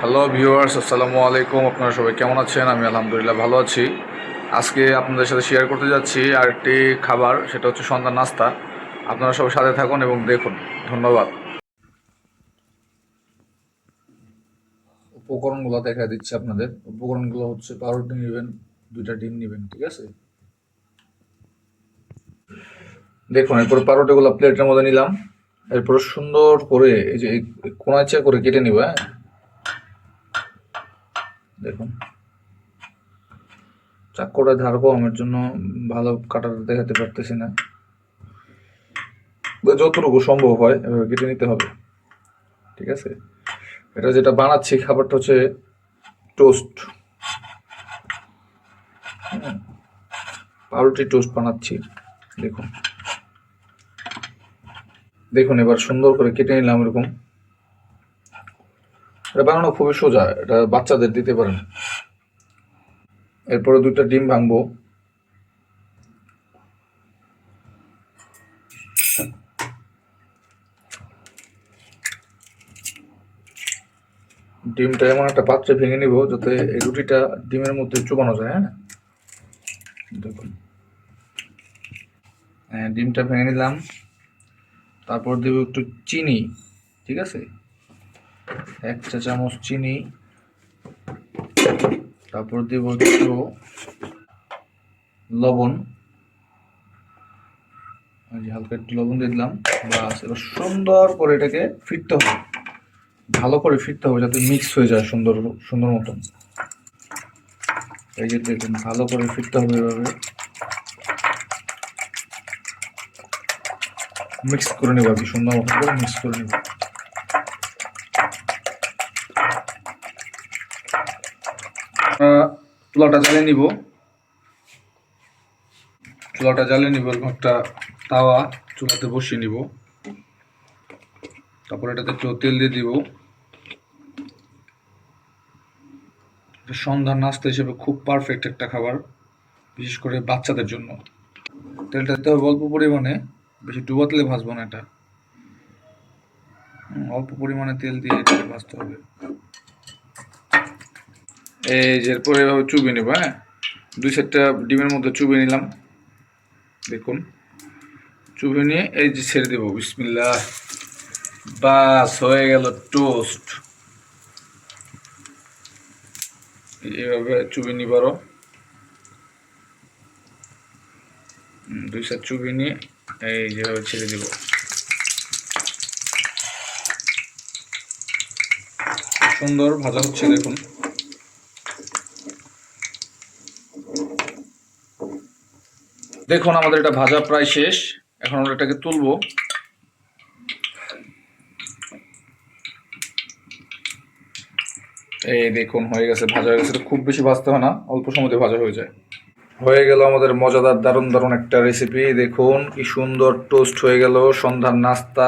Hello viewers, আসসালামু আলাইকুম। আপনারা সবাই কেমন আছেন? আমি আলহামদুলিল্লাহ ভালো আছি। আজকে আপনাদের সাথে শেয়ার করতে যাচ্ছি আরেকটি খাবার, সেটা হচ্ছে সন্ধ্যার নাস্তা। আপনারা সবাই সাথে থাকুন এবং দেখুন। ধন্যবাদ। উপকরণগুলো দেখা দিচ্ছি আপনাদের। উপকরণগুলো হচ্ছে পাউরুটি নেবেন, 2টা ডিম নেবেন, ঠিক আছে? দেখুন, এরপর পাউরুটিগুলো প্লেটের মধ্যে নিলাম। এরপর সুন্দর করে এই যে কোনাচা করে কেটে নিব। হ্যাঁ, দেখুন চাকুটা ধার কমের জন্য ভালো কাটার দেখাতে পারতেছি না। যতটুকু সম্ভব হয় এভাবে কেটে নিতে হবে, ঠিক আছে? এটা যেটা বানাচ্ছি খাবারটা হচ্ছে টোস্ট। পাউরুটি টোস্ট বানাচ্ছি। দেখুন দেখুন এবার সুন্দর করে কেটে নিলাম এরকম। এটা বানানো খুবই সোজা, এটা বাচ্চাদের দিতে পারেন। এরপরে 2টা ডিম ভাঙবো। ডিমটা এমন একটা পাত্রে ভেঙে নিব যাতে এই রুটিটা ডিমের মধ্যে চুবানো যায়। হ্যাঁ, দেখুন। হ্যাঁ, ডিমটা ভেঙে নিলাম। তারপর দেব একটু চিনি, ঠিক আছে? 1 চা চামচ চিনি। তারপর দেব একটু লবণ, হালকা একটু লবণ দিয়ে দিলাম। বাস, এবার সুন্দর করে এটাকে ফিরতে হবে, ভালো করে ফিরতে হবে যাতে মিক্স হয়ে যায় সুন্দর সুন্দর মতন। এই যে দেখুন, ভালো করে ফিরতে হবে, এভাবে মিক্স করে নেব আর কি, সুন্দর মতন করে মিক্স করে নেব। চুলাটা জ্বালিয়ে নিব। এরকম একটা তাওয়া চুলাতে বসিয়ে নিব। তারপর এটাতে একটু তেল দিয়ে দিব। সন্ধ্যার নাস্তা হিসেবে খুব পারফেক্ট একটা খাবার, বিশেষ করে বাচ্চাদের জন্য। তেলটা দিতে হবে অল্প পরিমাণে, বেশি ডুবা তেলে ভাজবো না এটা। অল্প পরিমাণে তেল দিয়ে এটাকে ভাজতে হবে। এই যে এরপরে এভাবে চুবিয়ে নেব। হ্যাঁ, 2 সাইডটা ডিমের মধ্যে চুবিয়ে নিলাম। দেখুন, চুবিয়ে নিয়ে এই যে ছেড়ে দেবো। বিসমিল্লাহ। বাস, হয়ে গেল টোস্ট। এইভাবে চুবিয়ে নিব আরো। 2 সাইড চুবিয়ে নিয়ে এই যেভাবে ছেড়ে দেব। সুন্দর ভাজা হচ্ছে, দেখুন। দেখুন আমাদের এটা ভাজা প্রায় শেষ। এখন আমরা এটাকে তুলবো। এই দেখুন, হয়ে গেছে, ভাজা হয়ে গেছে। খুব বেশি ভাজতে হয় না, অল্প সময়তে ভাজা হয়ে যায়। হয়ে গেল আমাদের মজাদার দারুণ দারুণ একটা রেসিপি। দেখুন কি সুন্দর টোস্ট হয়ে গেল, সন্ধ্যার নাস্তা।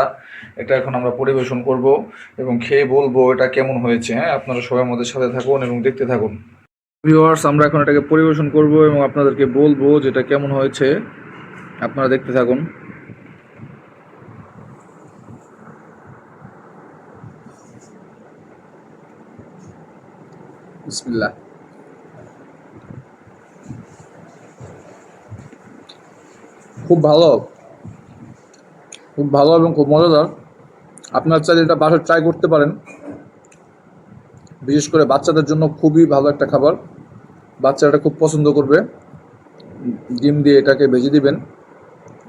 এটা এখন আমরা পরিবেশন করব এবং খেয়ে বলবো এটা কেমন হয়েছে। হ্যাঁ, আপনারা সবাই আমাদের সাথে থাকুন এবং দেখতে থাকুন। ভিউয়ার্স, আমরা এখন এটাকে পরিবেশন করব এবং আপনাদেরকে বলবো যেটা কেমন হয়েছে। আপনারা দেখতে থাকুন। বিসমিল্লাহ। খুব ভালো, খুব ভালো এবং খুব মজাদার। আপনার চাইলে এটা বাসায় ট্রাই করতে পারেন। বিশেষ করে বাচ্চাদের জন্য খুবই ভালো একটা খাবার, বাচ্চারা খুব পছন্দ করবে। ডিম দিয়ে এটাকে ভেজে দিবেন,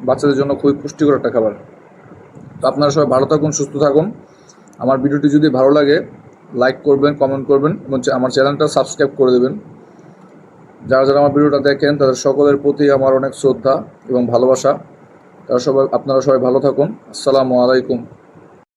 বাচ্চাদের জন্য খুবই পুষ্টিকর একটা খাবার। তো আপনারা সবাই ভালো থাকুন, সুস্থ থাকুন। আমার ভিডিওটি যদি ভালো লাগে লাইক করবেন, কমেন্ট করবেন এবং আমার চ্যানেলটা সাবস্ক্রাইব করে দেবেন। যারা যারা আমার ভিডিওটা দেখেন তাদের সকলের প্রতি আমার অনেক শ্রদ্ধা এবং ভালোবাসা। আপনারা সবাই ভালো থাকুন। আসসালামু আলাইকুম।